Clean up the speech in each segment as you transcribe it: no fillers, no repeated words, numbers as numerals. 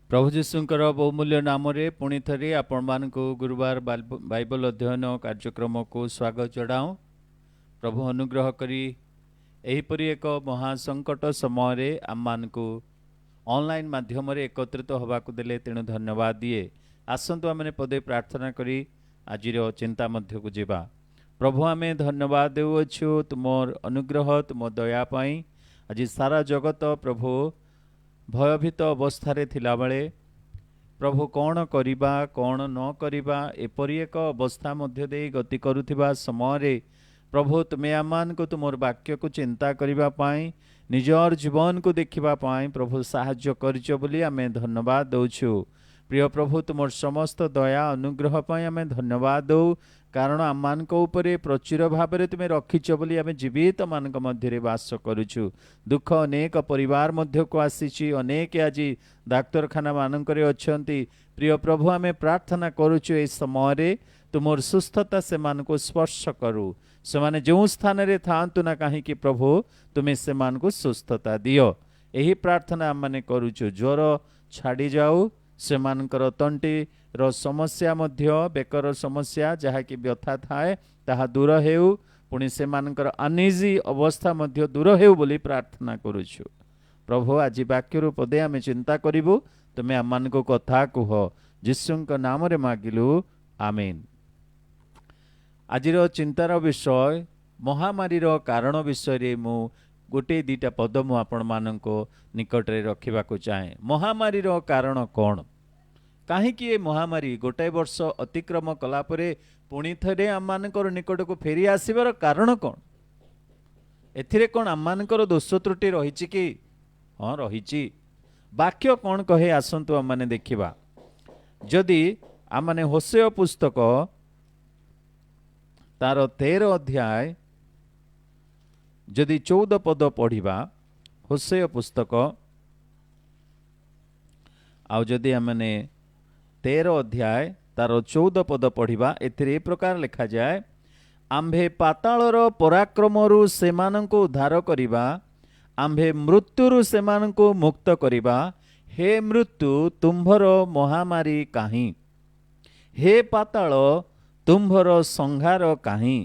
प्रभु जीशुंकर बहुमूल्य नाम रे पुणी थरे आपण मानक गुरुवार बाइबल अध्ययन कार्यक्रम को स्वागत जनाऊँ। प्रभु अनुग्रह करी एहीपरि एक महासंकट समय रे आम मानक ऑनलाइन माध्यम रे एकत्रित होबाकु देले तेणु धन्यवाद दिए। आसंतु आमने पदे प्रार्थना करी आज चिंता मध्य को जीवा। प्रभु आमे धन्यवाद देउछु तुमर अनुग्रह तुम दया पाई। आज सारा जगत प्रभु भयभीत अवस्था थिला बेले प्रभु कौन करिबा कौन न करिबा एपरि एक अवस्था मध्य दे गति करुथिबा समय रे प्रभु तुमे आमान को तुमर वाक्य को चिंता करिबा पाई निजर जीवन को देखिबा पाई प्रभु साहाय्य करिचो बोली आमे धन्यवाद दउछु। प्रिय प्रभु तुमर समस्त दया अनुग्रह पाई आमे धन्यवाद दउ कारण आम उपरे प्रचुर भाव में तुम्हें रखिच बोली आम जीवित मान मध्य वास करुचु। दुख अनेक परिवार मध्य को आसी अनेक आज डाक्तरखाना मानक अच्छा। प्रिय प्रभु आम प्रार्थना करुचु ए समय तुमर सुस्थता से मान को स्पर्श करू से माने जो स्थान रे थांतु ना कहीं प्रभु तुम्हें से मान को सुस्थता दियो। यही प्रार्थना आम माने करुचु। ज्वर छाड़ी जाऊ से मानकर तंटी रो समस्या मध्य बेकर समस्या जहा कि व्यथा थाए ताहा दूर हेउ पुणी से मानकर अनिजी अवस्था मध्य दूर हेउ बोली प्रार्थना करुछु। प्रभु आज वाक्य पदे आमे चिंता करिबु तुमे आमान को कथा कुह जीशुंक नाम रे मागिलु आमीन। आज चिंतार विषय महामारी रो कारण विषय रे मु गोटे दीटा पद मु आपण मानक निकट रे रखिबा को चाहे। महामारी रो कारण कौन कहीं ये महामारी गोटाए वर्ष अतिक्रम कला परे पुणी थे आम मानकर निकट को फेरी आसबार कारण कौन एथिरे कौन आम मानकर दोष त्रुटि रही कि हाँ रही वाक्य कौन कहे आसंतु आम माने देखिबा। जदि आम माने होशेय पुस्तक तार 13 अध्याय जदि 14 पद पढ़िबा होशेय पुस्तक आउ जदि आम माने 13 अध्याय तार 14 पद पढ़िबा एथिरे प्रकार लिखा जाए आम्भे पाताळर पराक्रमरु सेमानंको उद्धार करिबा आम्भे मृत्युरु सेमानंको मुक्त करिबा हे मृत्यु तुम्भर महामारी काहीं हे पाताळ तुम्भर संहार काहीं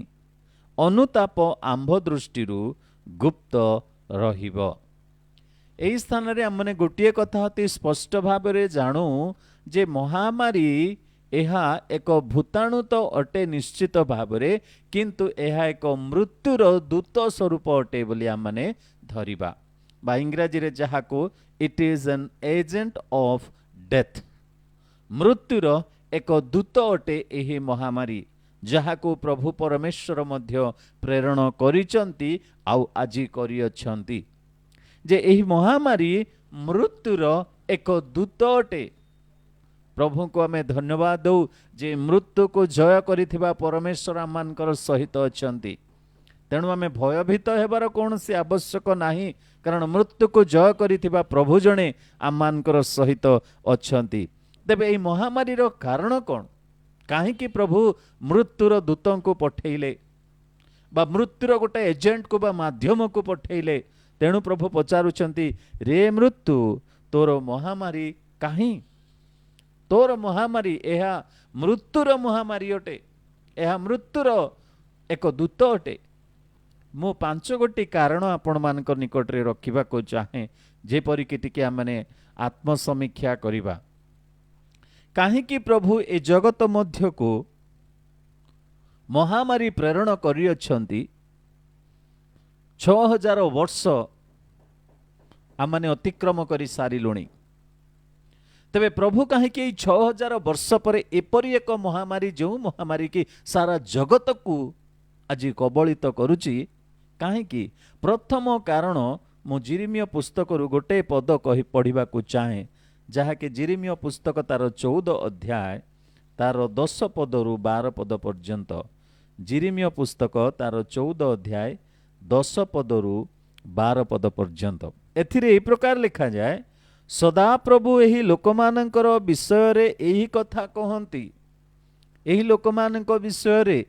अनुताप आम्भ दृष्टिरु गुप्त रहिबो। एही स्थान रे हमने गोटिए कथा अति स्पष्ट भाव रे जानू जे महामारी एहा एक भूताणु तो अटे निश्चित भाव रे किंतु एहा एक मृत्युर दूत स्वरूप अटे बोली आमने धरिबा बा इंग्रजी रे जहा को it is an agent of death. मृत्युर एक दूत अटे एही महामारी जहा को प्रभु परमेश्वर मध्य प्रेरण करिसंती आउ आजी करियछंती जे एही महामारी मृत्युर एक दूत अटे। प्रभु को आमे धन्यवाद दौ जे मृत्यु को जय करिथिबा परमेश्वर आमानकर सहित अछंती। तेणु आमे भयभीत हेबार कौनसी आवश्यक नाही कारण मृत्यु को जय करिथिबा प्रभु जणे आमानकर सहित अछंती। तेबे एही महामारी रो कारण कोन काहे कि प्रभु मृत्युर दूतों को पठेइले बा मृत्युर गोटे एजेंट को बा माध्यम को पठेइले। तेणु प्रभु पचारुचंती रे मृत्यु तोर महामारी काहीं तोर महामारी एहा मृत्युर महामारी अटे एहा मृत्युर एक दूत अटे। मु 5 गोटी कारण आपण मानकर निकट रे रखिबा को चाहे जेपरि कि टिके आमने आत्मसमीक्षा करिबा। काहे कि प्रभु ए जगत मध्य को महामारी प्रेरण करियछंती 6000 वर्ष आमने अतिक्रम करी सारिलुणी। तबे प्रभु कहीं 6000 वर्ष पर एपरी एक महामारी जो महामारी की सारा जगत को आज कबलित करुची कहीं प्रथम कारण मु जिरिमिय पुस्तक रु गोटे पद कही पढ़िबा को चाहे जहा कि जिरिमिय पुस्तक तार 14 अध्याय तार 10 पद रु 12 पद पर्यंत। जिरिमिय पुस्तक तार 14 अध्याय 10 पद रु 12 पद पर्यंत एथिरे ए प्रकार लिखा जाए सदा प्रभु एही लोकमानंकर विषय रे एही कथा कहंती। एही लोकमानंक विषय रे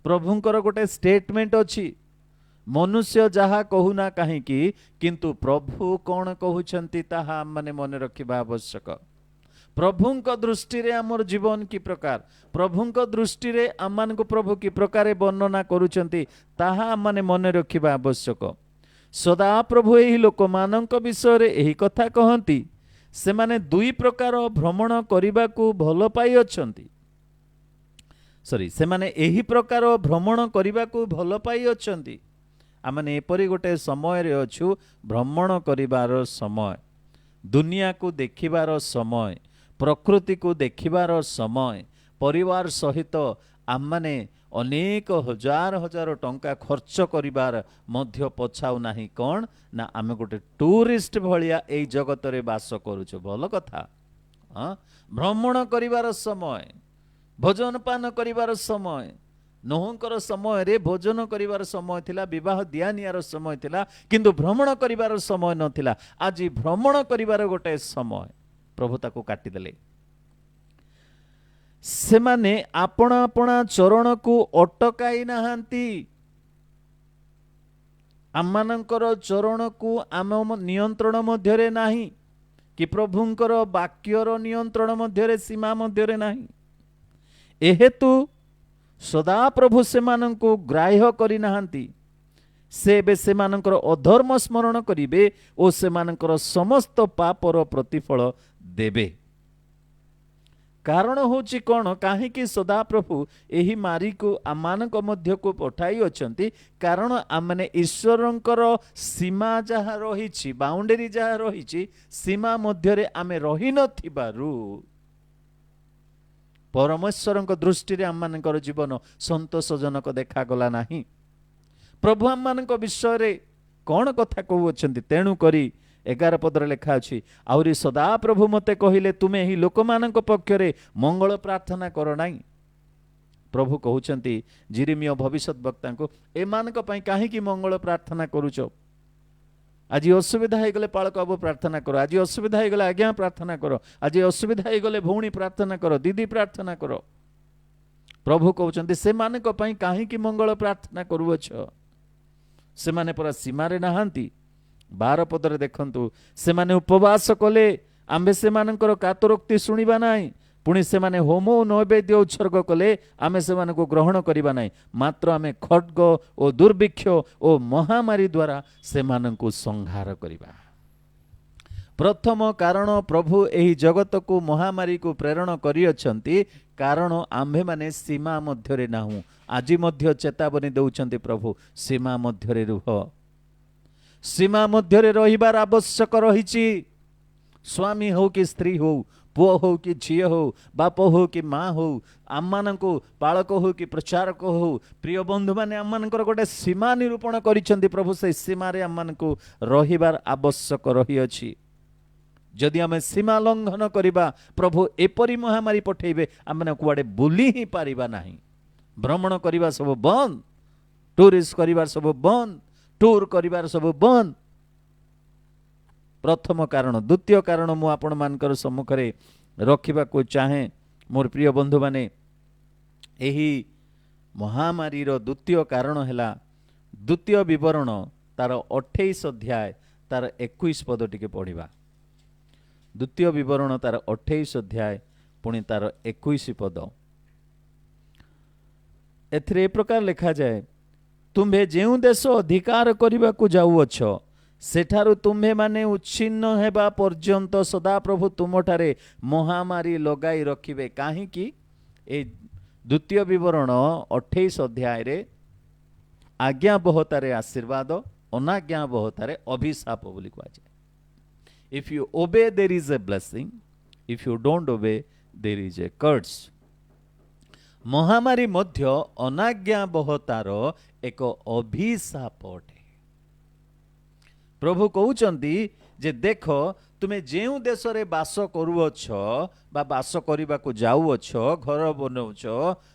प्रभुंकर गोटे स्टेटमेंट अछि मनुष्य जहा कहूना कहीं किंतु प्रभु कौन कहउछंती ताहा माने मन रखिबा आवश्यक। प्रभुंक दृष्टि रे आमर जीवन की प्रकार, प्रभुंक दृष्टि रे आम को प्रभु की प्रकार वर्णना करुचंती ताहा आमने मन रखिबा आवश्यक। सदा प्रभु एही लोक मानक विषय रे एही कथा कहंती, सेमाने दुई प्रकार भ्रमण करने को भल पाई अछंती। सॉरी, सेमाने एही प्रकार भ्रमण करने को भल पाई अछंती। आमने एपरी गोटे समय रे अछु, भ्रमण करिबार समय, दुनिया को देखिबार समय, प्रकृति को देखिबार समय, परिवार सहित आमने अनेक हजार हजार टंका खर्च करिबार मध्य पछाउ नाही। कौन ना आम गोटे टूरिस्ट भलिया एई जगत रे बास करूछु, भल कथा। हाँ, भ्रमण करिबार समय, भोजन पान करिबार समय, नोहंकर समय रे भोजन करिबार समय थिला, विवाह दियानियार समय थिला, किंतु भ्रमण करिबार समय नथिला। आज भ्रमण करिबार गोटे समय प्रभु ताको काटी देले। सेमाने आपणा आपणा चरण को अटकाई नाहांती। आममानंकर चरण को आम नियंत्रण मध्यरे नाही, कि प्रभुंकर वाक्यर नियंत्रण मध्यरे, सीमा मध्यरे नाही। एहेतु सदा प्रभु सेमानंको ग्राह्य करि नाहांती। से बे सेमानंकर अधर्म स्मरण करिबे ओ सेमानंकर समस्त पापर प्रतिफल देबे। कारण होची कौन, काहेकि सदा प्रभु एही मारी को आमानक मध्य को पठाई अछंती। कारण आमने ईश्वरंकर सीमा जहा रहिछि, बाउंडरी जहा रहिछि, सीमा मध्य रे आमे रहि नथिबारु परमेश्वरंक दृष्टि रे आममानकर जीवन संतोषजनक देखा गला नाही। प्रभु आममानक विषय रे कौन कथा कहू अछंती। तेणु करी 11 पदर लेखा अछि, आउरी सदा प्रभु मते कहिले, तुमे ही लोकमानक पक्षरे मंगल प्रार्थना कर नाही। प्रभु कहउचंती जिरिमिया भविष्यत वक्ता को, एमानक पई काहेकि मंगल प्रार्थना करूच। आज असुविधा हो गले पालक बाबू प्रार्थना करो, आज असुविधा हो गले आज्ञा प्रार्थना करो, आज असुविधा हो गले भौणी प्रार्थना करो, दीदी प्रार्थना करो। प्रभु कहउचंती से मानक पई काहेकि मंगल प्रार्थना करूछ, से माने परा सीमारे नाहांती। 12 पदरे देखंतु, से माने उपवास कले आंबे से मानकर कातरोक्ति सुनिबा नाही, पुणी से माने होम नैवेद्य उत्सर्ग कले आमे से मानको ग्रहण करिबा नाही, मात्र आमे खड्ग ओ दुर्भिक्ष ओ महामारी द्वारा से मानको संहार करिबा। प्रथम कारण प्रभु एही जगत को महामारी को प्रेरण करि अछंती, कारण आम्भे माने सीमा मध्यरे नाहु। आज मध्य चेतावनी दउछंती प्रभु, सीमा मध्यरे रुह, सीमा मध्यरे रहिबार आवश्यक रहिछि। स्वामी हो कि स्त्री हो, पुओ हो कि झील हो, बाप हो कि माँ हो, आममानंको पालक हो कि प्रचारक हो, प्रिय बंधु माने आममानंकर गोटे सीमा निरूपण करिसेंती प्रभु। से सीमा रे आममानंको रहिबार आवश्यक रही अछि। जदि आमे सीमा लंघन करिबा, प्रभु एपरि महामारी पठेइबे, आमे कुआडे बुली ही पारिबा नाही। भ्रमण करिबा सब बंद, टूरिस्ट करिबार सब बंद, टूर करिबार सब बंद। प्रथम कारण। द्वितीय कारण मु आपण मानकर सम्मुखरे रखिबा को चाहे मोर प्रिय बंधु माने, एही महामारी रो द्वितीय कारण हैला द्वितीय विवरण तार 28 अध्याय तार 21 पद टिके पढ़िबा। द्वितीय विवरण तार 28 अध्याय पुणी तार 21 पद। एथरे ए प्रकार लिखा जाए, तुम्भे जेउ देश अधिकार करने को जाऊअछ, सेठारु तुम्भे माने उच्छिन्न हेबा पर्यंत सदा प्रभु तुमठारे महामारी लगाई रखिबे। काहेकि ए द्वितीय विवरण 28 अध्याय रे आज्ञा बहतारे आशीर्वाद, अनाज्ञा बहतारे अभिशाप बोली कहा जाए। If you obey there is a blessing, if you don't obey there is a curse. महामारी मध्य अनाज्ञा बहतार एक अभिशाप अटे। प्रभु कहउचंती जे देख, तुमे जेउ देश रे बास करूअछ बा बास करिबा को जाऊअछ, घर बनौछ,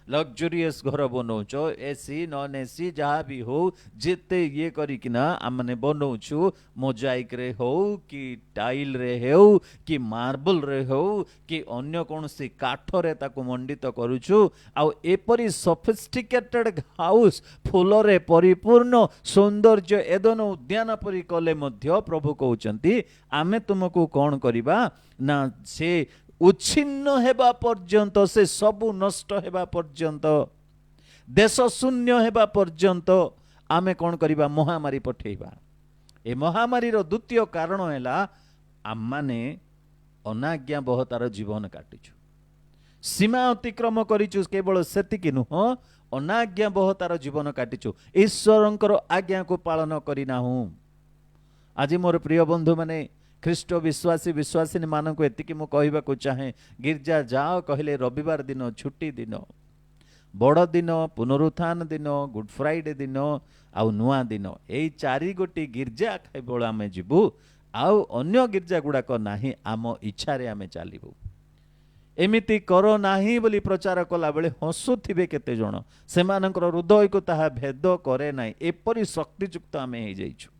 लग्जरियस घर बनौछ, एसी नॉन एसी जहाँ भी हो, जेते ये करिकिना आमने बनौछु, मोजाइक रे हो कि टाइल रे हो कि मार्बल रे हो कि अन्य कोनसी काठ रे ताको मंडित करूछु। आउ एपरी सोफिस्टिकेटेड हाउस फूल रे परिपूर्ण सौंदर्य एदन उद्यान परि कले मध्य प्रभु कहउचंती आमे तुमको कौन करिबा ना, से उच्छिन्न हेबा पर्यंत से सबु नष्ट हेबा पर्यंत देश शून्य हेबा पर्यंत आमे कौन करिबा महामारी पठेइबा। ए महामारी रो द्वितीय कारण हैला आम्माने अनाज्ञा बहुतार जीवन काटिछु, सीमा अतिक्रम करिछु। केवल सेतिकी नुह, अनाज्ञा बहुतार जीवन काटिछु, ईश्वरंकर आज्ञा को पालन करिनाहु। आज मोर प्रिय बंधु माने ख्रीष्ट विश्वासी विश्वासिनी मानक एतिकी मु कहबाकू चाहे, गिरजा जाओ कहले रविवार दिन छुट्टी दिन, बड़ दिन, पुनरुत्थान दिन, गुड फ्राइडे दिन आउ नुआ दिन, एई चारि गोटी गिरजा केवल आमे जिबु, आउ अन्य गिरजा गुड़ाक नाही। आम इच्छा रे आमे चालिबु। एमिति करो नाही बोली प्रचार कला बेले हसुथिबे केते जण, सेमानकर हृदय को ताहा भेद करे नाही। एपरि शक्तियुक्त आमे हे जाइछु,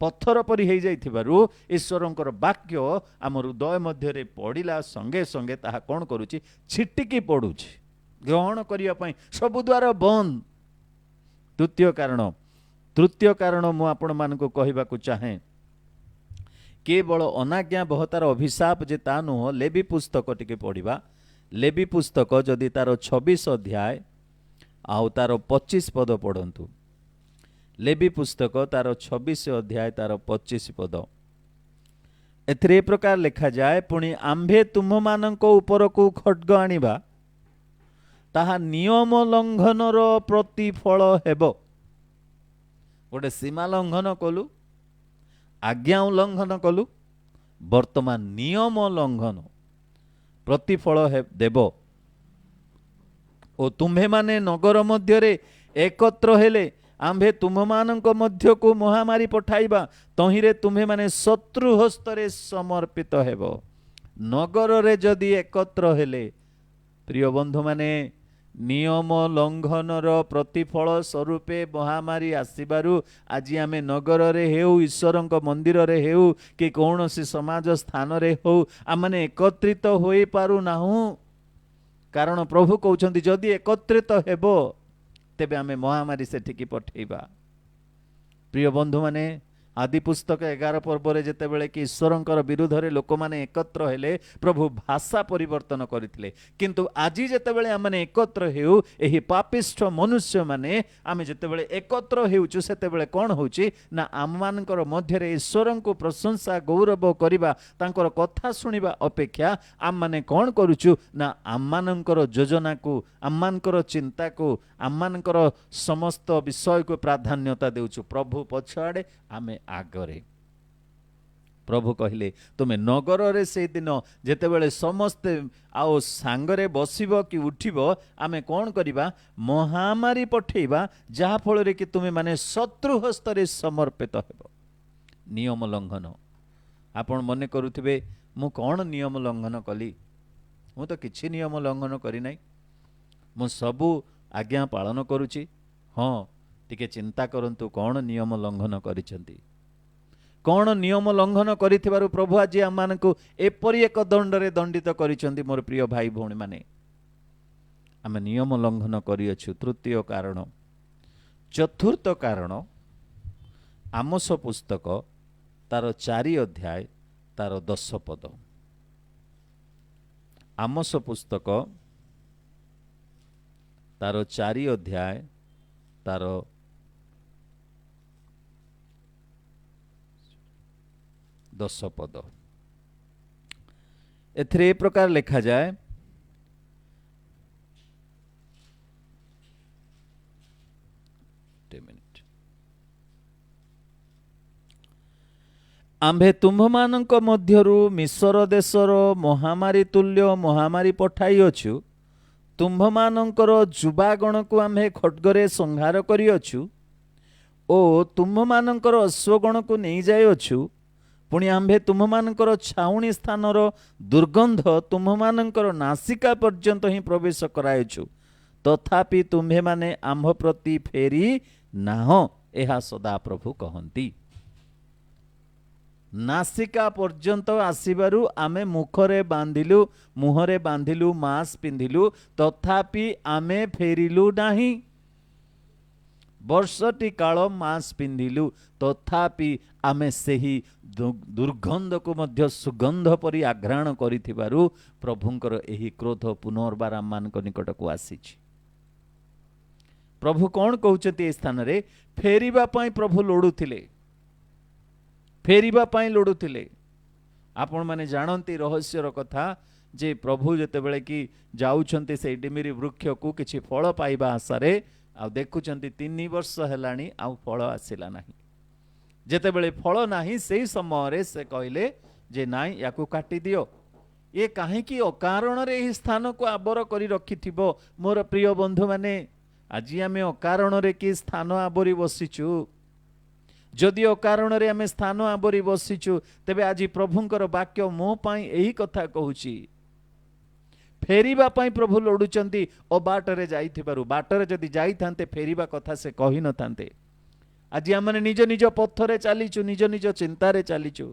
पत्थर परि हे जाइथिबारु ईश्वरंकर वाक्य आम हृदय मध्य रे पड़िला संगे संगे ताहा कोन करूची, छिटिकी पड़ुची। ग्रहण करिया पई सब द्वार बंद। तृतीय कारण मु आपण मानको कहबाकू चाहे, केवल अनाज्ञा बहुतार अभिशाप जे ता नुह। लेवी पुस्तक टिके पढ़िबा। लेवी पुस्तक जदि तार 26 अध्याय आउ तार 25 पद पढ़ंतु। लेवी पुस्तक तार 26 अध्याय तार 25 पद। एथिरे प्रकार लिखा जाए, पुणी आम्भे तुम मानक उपरकू खड्ग आनिबा, ताहा नियम लंघनर प्रतिफल हेबो। गोटे सीमा लंघन कलु, आज्ञा उल्लंघन कलु, वर्तमान नियम लंघन प्रतिफल देव। ओ तुम्हे माने नगर मध्य रे एकत्र हेले आम्भे तुम मानक मध्य को महामारी पठाइबा, तहिरे तुम्हे माने शत्रु हस्तरे समर्पित हेबो। नगर रे जदि एकत्र हेले, प्रिय बंधु माने नियम लंघनर प्रतिफल स्वरूपे महामारी आसीबारु आज आमे नगर रे हेउ, ईश्वरंक मंदिर रे हेउ, कि कौनसी समाज स्थान रे हो, आमने एकत्रित होई पारु नाहु। कारण प्रभु कहउछन्ति जदि एकत्रित हेबो तेबे आमे महामारी सेठिकी पठेइबा। प्रिय बंधु माने आदि पुस्तक 11 पर्व रे जेतेबेले कि ईश्वरंकर विरुद्ध रे लोक माने एकत्र हेले, प्रभु भाषा परिवर्तन करथिले। किंतु आजी जेतेबेले आमने एकत्र हेउ, एही पापिष्ठ मनुष्य माने आमे जेतेबेले एकत्र हेउछु, सेतेबेले कोन होउची ना आम मानकर मध्य रे ईश्वरंको प्रशंसा गौरव करिबा, तांकर कथा सुनिबा अपेक्षा आम माने कोन करूछु ना आम मानकर योजना को, आम मानकर चिंता को, आम मानकर समस्त विषय को प्राधान्यता देउछु। प्रभु पछाड़े आमे आगरे। प्रभु कहले तुमे नगर रे से दिन जेतेबेले समस्ते आओ सांगरे बसिबो कि उठिबो, आमे कोन करिबा महामारी पठेइबा, जहा फल रे कि तुमे माने शत्रु हस्तरे समर्पित हेबो। नियम लंघन आपण मने करूथिबे, मु कोन नियम लंघन कली? मु तो किछि नियम लंघन करि नै, मु सबु आज्ञा पालन करूची। हाँ, टिके चिंता करंतु कोन नियम लंघन करिसेंती, कोन नियम लंघन करिथिबारु प्रभु आज आम मानकु एपरि एक दंड रे दंडित करिसेंती। मोर प्रिय भाई भौणी माने, आमे नियम लंघन करिअछु। तृतीय कारण। चतुर्थ कारण, आमोस पुस्तक तार 4 अध्याय तार 10 पद। आमोस पुस्तक तार 4 अध्याय तार 10 पद। एथिरे प्रकार लिखा जाए, आम्भे तुम्भमानंक मध्यरु मिस्र देशर महामारी तुल्य महामारी पठाइअछु। तुम्भमानंकर जुबागण को आम्भे खड्गरे संहार करिअछु ओ तुम्भमानंकर अश्वगण को नहीं जाइअछु। पुणी आम्भे तुम्भमानंकर छाउणी स्थानर दुर्गंध तुम्भमानंकर नासिका पर्यंत ही प्रवेश कराइछु। तथापि तुम्भे माने आम्भ प्रति फेरी नाह, एहा सदा प्रभु कहंती। नासिका पर्यंत आसीबारु आमे मुखरे बांधिलु, मुहरे बांधिलु, मास्क पिंधिलु, तथापि आमे फेरिलु नाही। ବର୍ଷଟି କାଳ ମାସ୍କ ପିନ୍ଧିଲୁ, ତଥାପି ଆମେ ସେହି ଦୁର୍ଗନ୍ଧକୁ ମଧ୍ୟ ସୁଗନ୍ଧ ପରି ଆଘ୍ରାଣ କରିଥିବାରୁ ପ୍ରଭୁଙ୍କର ଏହି କ୍ରୋଧ ପୁନର୍ବାର ଆମମାନଙ୍କ ନିକଟକୁ ଆସିଛି। ପ୍ରଭୁ କ'ଣ କହୁଛନ୍ତି ଏ ସ୍ଥାନରେ? ଫେରିବା ପାଇଁ ପ୍ରଭୁ ଲୋଡୁଥିଲେ, ଫେରିବା ପାଇଁ ଲୋଡୁଥିଲେ। ଆପଣମାନେ ଜାଣନ୍ତି ରହସ୍ୟର କଥା ଯେ ପ୍ରଭୁ ଯେତେବେଳେ କି ଯାଉଛନ୍ତି ସେଇ ଡିମିରି ବୃକ୍ଷକୁ କିଛି ଫଳ ପାଇବା ଆଶାରେ, ଆଉ ଦେଖୁଛନ୍ତି 3 ବର୍ଷ ହେଲାଣି ଆଉ ଫଳ ଆସିଲା ନାହିଁ। ଯେତେବେଳେ ଫଳ ନାହିଁ ସେହି ସମୟରେ ସେ କହିଲେ ଯେ ନାଇଁ ୟାକୁ କାଟିଦିଅ, ଏ କାହିଁକି ଅକାରଣରେ ଏହି ସ୍ଥାନକୁ ଆବର କରି ରଖିଥିବ? ମୋର ପ୍ରିୟ ବନ୍ଧୁମାନେ, ଆଜି ଆମେ ଅକାରଣରେ କି ସ୍ଥାନ ଆବରି ବସିଛୁ? ଯଦି ଅକାରଣରେ ଆମେ ସ୍ଥାନ ଆବରି ବସିଛୁ, ତେବେ ଆଜି ପ୍ରଭୁଙ୍କର ବାକ୍ୟ ମୋ ପାଇଁ ଏହି କଥା କହୁଛି। ଫେରିବା ପାଇଁ ପ୍ରଭୁ ଲୋଡୁଛନ୍ତି ଅବାଟରେ ଯାଇଥିବାରୁ। ବାଟରେ ଯଦି ଯାଇଥାନ୍ତେ ଫେରିବା କଥା ସେ କହିନଥାନ୍ତେ। ଆଜି ଆମେ ନିଜ ନିଜ ପଥରେ ଚାଲିଛୁ, ନିଜ ନିଜ ଚିନ୍ତାରେ ଚାଲିଛୁ,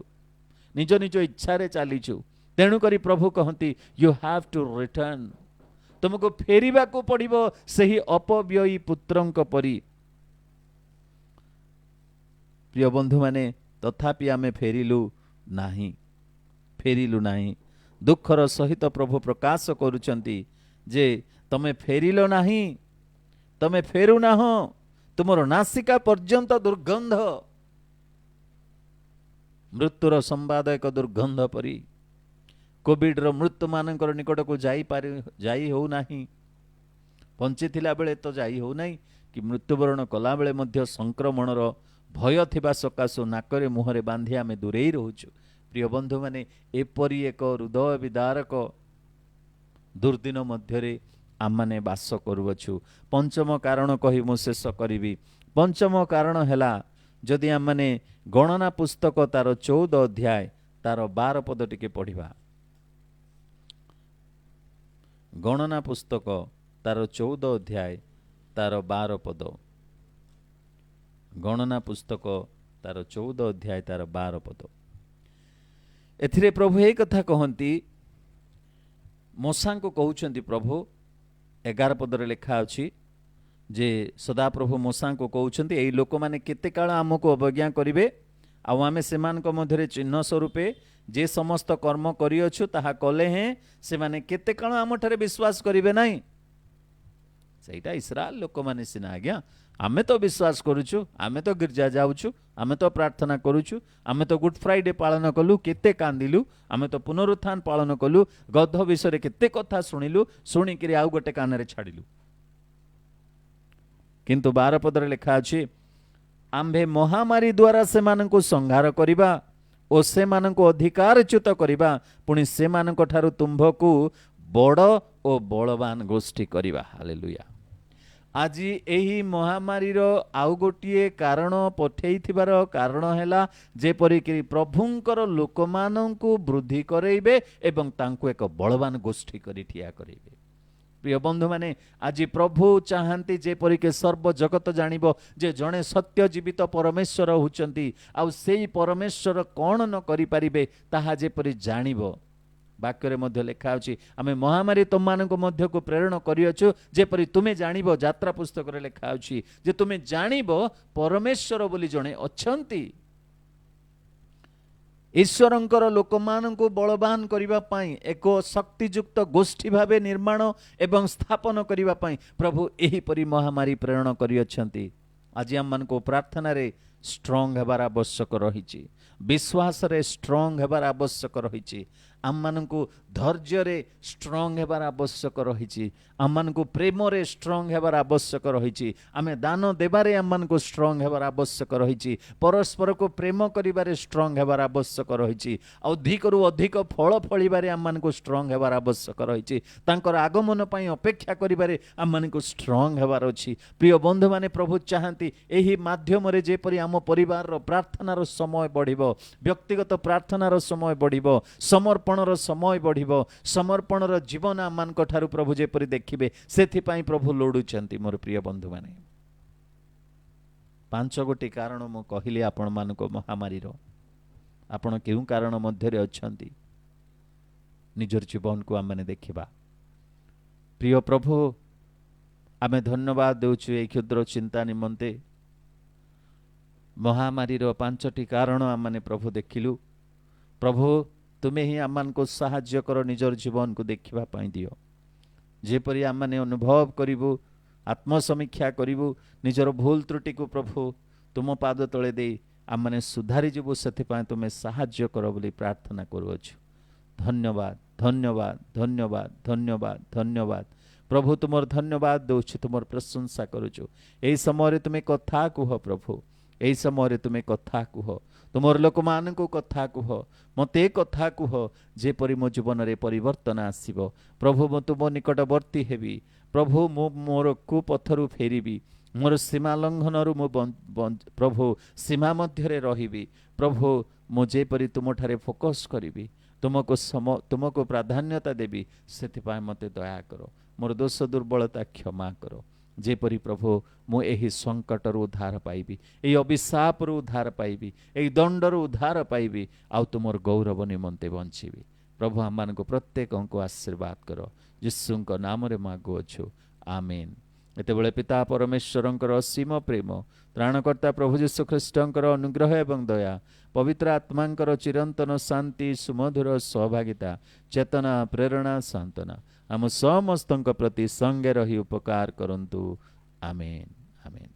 ନିଜ ନିଜ ଇଚ୍ଛାରେ ଚାଲିଛୁ। ତେଣୁକରି ପ୍ରଭୁ କହନ୍ତି ୟୁ ହ୍ୟାଭ୍ ଟୁ ରିଟର୍ନ, ତୁମକୁ ଫେରିବାକୁ ପଡ଼ିବ ସେହି ଅପବ୍ୟୟୀ ପୁତ୍ରଙ୍କ ପରି। ପ୍ରିୟ ବନ୍ଧୁମାନେ, ତଥାପି ଆମେ ଫେରିଲୁ ନାହିଁ। ଦୁଃଖର ସହିତ ପ୍ରଭୁ ପ୍ରକାଶ କରୁଛନ୍ତି ଯେ ତମେ ଫେରିଲ ନାହିଁ, ତମେ ଫେରୁନାହଁ, ତୁମର ନାସିକା ପର୍ଯ୍ୟନ୍ତ ଦୁର୍ଗନ୍ଧ, ମୃତ୍ୟୁର ସମ୍ବାଦ ଏକ ଦୁର୍ଗନ୍ଧ ପରି। କୋଭିଡର ମୃତ୍ୟୁମାନଙ୍କର ନିକଟକୁ ଯାଇ ହେଉନାହିଁ, ବଞ୍ଚିଥିଲା ବେଳେ ତ ଯାଇ ହେଉନାହିଁ, କି ମୃତ୍ୟୁବରଣ କଲାବେଳେ ମଧ୍ୟ ସଂକ୍ରମଣର ଭୟ ଥିବା ସକାଶୁ ନାକରେ ମୁହଁରେ ବାନ୍ଧି ଆମେ ଦୂରେଇ ରହୁଛୁ। ପ୍ରିୟ ବନ୍ଧୁମାନେ, ଏପରି ଏକ ହୃଦୟ ବିଦାରକ ଦୁର୍ଦିନ ମଧ୍ୟରେ ଆମମାନେ ବାସ କରୁଅଛୁ। ପଞ୍ଚମ କାରଣ କହି ମୁଁ ଶେଷ କରିବି। ପଞ୍ଚମ କାରଣ ହେଲା, ଯଦି ଆମମାନେ ଗଣନା ପୁସ୍ତକ ତାର 14 ଅଧ୍ୟାୟ ତାର 12 ପଦ ଟିକେ ପଢ଼ିବା। ଗଣନା ପୁସ୍ତକ ତାର 14 ଅଧ୍ୟାୟ ତାର 12 ପଦ। ଗଣନା ପୁସ୍ତକ ତାର 14 ଅଧ୍ୟାୟ ତାର 12 ପଦ। ଏଥିରେ ପ୍ରଭୁ ଏହି କଥା କହନ୍ତି, ମୋସାଙ୍କୁ କହୁଛନ୍ତି ପ୍ରଭୁ। 11 ପଦରେ ଲେଖା ଅଛି ଯେ ସଦାପ୍ରଭୁ ମୋସାଙ୍କୁ କହୁଛନ୍ତି, ଏଇ ଲୋକମାନେ କେତେ କାଳ ଆମକୁ ଅବଜ୍ଞା କରିବେ, ଆଉ ଆମେ ସେମାନଙ୍କ ମଧ୍ୟରେ ଚିହ୍ନ ସ୍ୱରୂପେ ଯେ ସମସ୍ତ କର୍ମ କରିଅଛୁ ତାହା କଲେ ହେଁ ସେମାନେ କେତେ କାଳ ଆମଠାରେ ବିଶ୍ୱାସ କରିବେ ନାହିଁ। ସେଇଟା ଇସ୍ରାଏଲ ଲୋକମାନେ ସିନା, ଆଜ୍ଞା ଆମେ ତ ବିଶ୍ୱାସ କରୁଛୁ, ଆମେ ତ ଗିର୍ଜା ଯାଉଛୁ, ଆମେ ତ ପ୍ରାର୍ଥନା କରୁଛୁ, ଆମେ ତ ଗୁଡ୍ ଫ୍ରାଇଡେ ପାଳନ କଲୁ, କେତେ କାନ୍ଦିଲୁ, ଆମେ ତ ପୁନରୁତ୍ଥାନ ପାଳନ କଲୁ, ଗଧ ବିଷୟରେ କେତେ କଥା ଶୁଣିଲୁ, ଶୁଣିକିରି ଆଉ ଗୋଟେ କାନରେ ଛାଡ଼ିଲୁ। କିନ୍ତୁ 12 ପଦରେ ଲେଖା ଅଛି, ଆମ୍ଭେ ମହାମାରୀ ଦ୍ୱାରା ସେମାନଙ୍କୁ ସଂହାର କରିବା ଓ ସେମାନଙ୍କୁ ଅଧିକାରଚ୍ୟୁତ କରିବା, ପୁଣି ସେମାନଙ୍କ ଠାରୁ ତୁମ୍ଭକୁ ବଡ଼ ଓ ବଳବାନ ଗୋଷ୍ଠୀ କରିବା। ହାଲେଲୁୟା। ଆଜି ଏହି ମହାମାରୀର ଆଉ ଗୋଟିଏ କାରଣ ପଠେଇଥିବାର କାରଣ ହେଲା ଯେପରିକି ପ୍ରଭୁଙ୍କର ଲୋକମାନଙ୍କୁ ବୃଦ୍ଧି କରେଇବେ ଏବଂ ତାଙ୍କୁ ଏକ ବଳବାନ ଗୋଷ୍ଠୀ କରି ଠିଆ କରେଇବେ। ପ୍ରିୟ ବନ୍ଧୁମାନେ, ଆଜି ପ୍ରଭୁ ଚାହାନ୍ତି ଯେପରିକି ସର୍ବ ଜଗତ ଜାଣିବ ଯେ ଜଣେ ସତ୍ୟ ଜୀବିତ ପରମେଶ୍ୱର ହେଉଛନ୍ତି, ଆଉ ସେଇ ପରମେଶ୍ୱର କ'ଣ ନ କରିପାରିବେ ତାହା ଯେପରି ଜାଣିବ। ବାକ୍ୟରେ ମଧ୍ୟ ଲେଖା ଅଛି, ଆମେ ମହାମାରୀ ତୁମମାନଙ୍କ ମଧ୍ୟକୁ ପ୍ରେରଣ କରିଅଛୁ ଯେପରି ତୁମେ ଜାଣିବ। ଯାତ୍ରା ପୁସ୍ତକରେ ଲେଖା ଅଛି ଯେ ତୁମେ ଜାଣିବ ପରମେଶ୍ୱର ବୋଲି ଜଣେ ଅଛନ୍ତି। ଈଶ୍ୱରଙ୍କର ଲୋକମାନଙ୍କୁ ବଳବାନ କରିବା ପାଇଁ ଏକ ଶକ୍ତିଯୁକ୍ତ ଗୋଷ୍ଠୀ ଭାବେ ନିର୍ମାଣ ଏବଂ ସ୍ଥାପନ କରିବା ପାଇଁ ପ୍ରଭୁ ଏହିପରି ମହାମାରୀ ପ୍ରେରଣ କରିଅଛନ୍ତି। ଆଜି ଆମମାନଙ୍କୁ ପ୍ରାର୍ଥନାରେ ଷ୍ଟ୍ରଙ୍ଗ ହେବାର ଆବଶ୍ୟକ ରହିଛି, ବିଶ୍ୱାସରେ ଷ୍ଟ୍ରଙ୍ଗ ହେବାର ଆବଶ୍ୟକ ରହିଛି, ଆମମାନଙ୍କୁ ଧୈର୍ଯ୍ୟରେ ଷ୍ଟ୍ରଙ୍ଗ ହେବାର ଆବଶ୍ୟକ ରହିଛି, ଆମମାନଙ୍କୁ ପ୍ରେମରେ ଷ୍ଟ୍ରଙ୍ଗ ହେବାର ଆବଶ୍ୟକ ରହିଛି, ଆମେ ଦାନ ଦେବାରେ ଆମମାନଙ୍କୁ ଷ୍ଟ୍ରଙ୍ଗ ହେବାର ଆବଶ୍ୟକ ରହିଛି, ପରସ୍ପରକୁ ପ୍ରେମ କରିବାରେ ଷ୍ଟ୍ରଙ୍ଗ ହେବାର ଆବଶ୍ୟକ ରହିଛି, ଅଧିକରୁ ଅଧିକ ଫଳ ଫଳିବାରେ ଆମମାନଙ୍କୁ ଷ୍ଟ୍ରଙ୍ଗ ହେବାର ଆବଶ୍ୟକ ରହିଛି, ତାଙ୍କର ଆଗମନ ପାଇଁ ଅପେକ୍ଷା କରିବାରେ ଆମମାନଙ୍କୁ ଷ୍ଟ୍ରଙ୍ଗ ହେବାର ଅଛି। ପ୍ରିୟ ବନ୍ଧୁମାନେ, ପ୍ରଭୁ ଚାହାନ୍ତି ଏହି ମାଧ୍ୟମରେ ଯେପରି ଆମ ପରିବାରର ପ୍ରାର୍ଥନାର ସମୟ ବଢ଼ିବ, ବ୍ୟକ୍ତିଗତ ପ୍ରାର୍ଥନାର ସମୟ ବଢ଼ିବ, ସମର୍ପଣର ସମୟ ବଢ଼ିବ, ସମର୍ପଣର ଜୀବନ ଆମମାନଙ୍କ ଠାରୁ ପ୍ରଭୁ ଯେପରି ଦେଖିବେ, ସେଥିପାଇଁ ପ୍ରଭୁ ଲୋଡୁଛନ୍ତି। ମୋର ପ୍ରିୟ ବନ୍ଧୁମାନେ, 5 ଗୋଟି କାରଣ ମୁଁ କହିଲି ଆପଣମାନଙ୍କୁ ମହାମାରୀର। ଆପଣ କେଉଁ କାରଣ ମଧ୍ୟରେ ଅଛନ୍ତି? ନିଜର ଜୀବନକୁ ଆମମାନେ ଦେଖିବା। ପ୍ରିୟ ପ୍ରଭୁ आमे धन्यवाद देउछु ए क्षुद्र चिंता निमंते। महामारीर 5टी कारण आमने प्रभु देखिलु। प्रभु तुमे ही आम को साहाय्य कर निजर जीवन को देखिबा पाई दियो। जेपरि आमने अनुभव करिबु, आत्मसमीक्षा करिबु, निजर भूल त्रुटि को प्रभु तुम पाद तले दे आमने सुधारी जीवु, सेथिपाई तुमे साहाय्य कर बोली प्रार्थना करूछु। धन्यवाद धन्यवाद धन्यवाद धन्यवाद धन्यवाद प्रभु, तुमर धन्यवाद दउछु, तुमर प्रशंसा करूछु। एई समय तुमे कथा कुह प्रभु, एई समय तुमे कथा कुह, तुमर लोक मान को कथा कुह, मते कथा कुह, जेपरि मो जीवन रे परिवर्तन आसीबो। प्रभु मो तुम निकटवर्ती हेबी प्रभु, मो मोर कुपथरु फेरिबी, मोर सीमा लंघनरु मो प्रभु सीमा मध्य रे रहिबी। प्रभु मो जेपरि तुम ठारे फोकस करिबी, तुमको प्राधान्यता देवी, सेथिपाई मते दया करो, मोर दोष दुर्बलता क्षमा करो। जेपरि प्रभु मु एही संकटर उद्धार पाइबी, एही अभिशाप उद्धार पाइबी, एही दंडर उद्धार पाइबी, आउ तुमर गौरव निमंते बंचिबी। प्रभु आम को प्रत्येक को आशीर्वाद करो, यीशु को नाम रे मागुअछु, आमेन। एतेबेले पिता परमेश्वरंकर असीम प्रेम, त्राणकर्ता प्रभु यीशु ख्रीष्टंकर अनुग्रह एवं दया, पवित्र आत्मांकर चिरंतन शांति, सुमधुर सहभागिता, चेतना, प्रेरणा, सांत्वना आम समस्तंक प्रति संगे रही उपकार करंतु। आमेन आमेन।